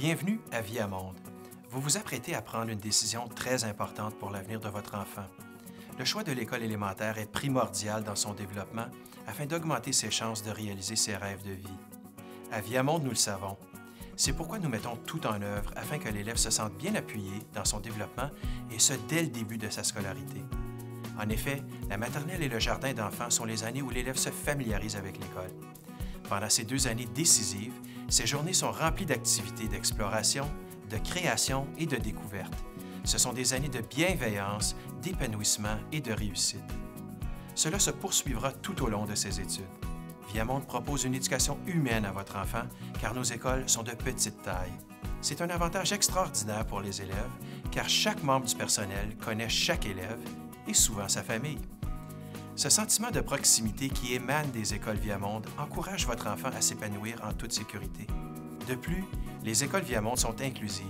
Bienvenue à Viamonde. Vous vous apprêtez à prendre une décision très importante pour l'avenir de votre enfant. Le choix de l'école élémentaire est primordial dans son développement afin d'augmenter ses chances de réaliser ses rêves de vie. À Viamonde, nous le savons. C'est pourquoi nous mettons tout en œuvre afin que l'élève se sente bien appuyé dans son développement et ce, dès le début de sa scolarité. En effet, la maternelle et le jardin d'enfants sont les années où l'élève se familiarise avec l'école. Pendant ces 2 années décisives, ces journées sont remplies d'activités d'exploration, de création et de découverte. Ce sont des années de bienveillance, d'épanouissement et de réussite. Cela se poursuivra tout au long de ses études. Viamonde propose une éducation humaine à votre enfant car nos écoles sont de petite taille. C'est un avantage extraordinaire pour les élèves car chaque membre du personnel connaît chaque élève et souvent sa famille. Ce sentiment de proximité qui émane des écoles Viamonde encourage votre enfant à s'épanouir en toute sécurité. De plus, les écoles Viamonde sont inclusives.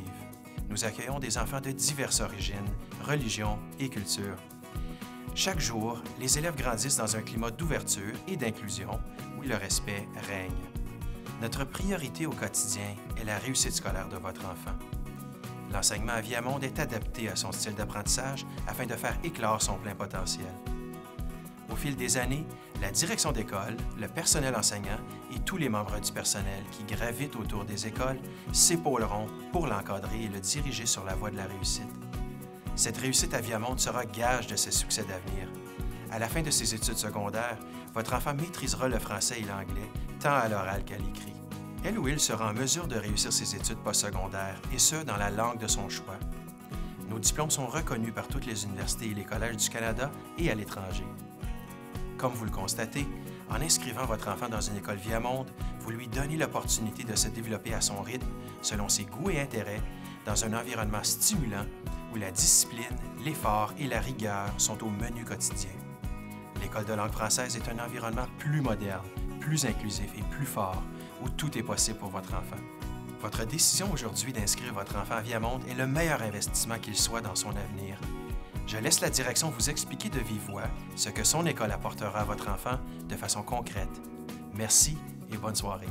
Nous accueillons des enfants de diverses origines, religions et cultures. Chaque jour, les élèves grandissent dans un climat d'ouverture et d'inclusion où le respect règne. Notre priorité au quotidien est la réussite scolaire de votre enfant. L'enseignement à Viamonde est adapté à son style d'apprentissage afin de faire éclore son plein potentiel. Au fil des années, la direction d'école, le personnel enseignant et tous les membres du personnel qui gravitent autour des écoles s'épauleront pour l'encadrer et le diriger sur la voie de la réussite. Cette réussite à Viamonde sera gage de ses succès d'avenir. À la fin de ses études secondaires, votre enfant maîtrisera le français et l'anglais, tant à l'oral qu'à l'écrit. Elle ou il sera en mesure de réussir ses études postsecondaires, et ce, dans la langue de son choix. Nos diplômes sont reconnus par toutes les universités et les collèges du Canada et à l'étranger. Comme vous le constatez, en inscrivant votre enfant dans une école Viamonde, vous lui donnez l'opportunité de se développer à son rythme, selon ses goûts et intérêts, dans un environnement stimulant où la discipline, l'effort et la rigueur sont au menu quotidien. L'École de langue française est un environnement plus moderne, plus inclusif et plus fort, où tout est possible pour votre enfant. Votre décision aujourd'hui d'inscrire votre enfant à Viamonde est le meilleur investissement qu'il soit dans son avenir. Je laisse la direction vous expliquer de vive voix ce que son école apportera à votre enfant de façon concrète. Merci et bonne soirée.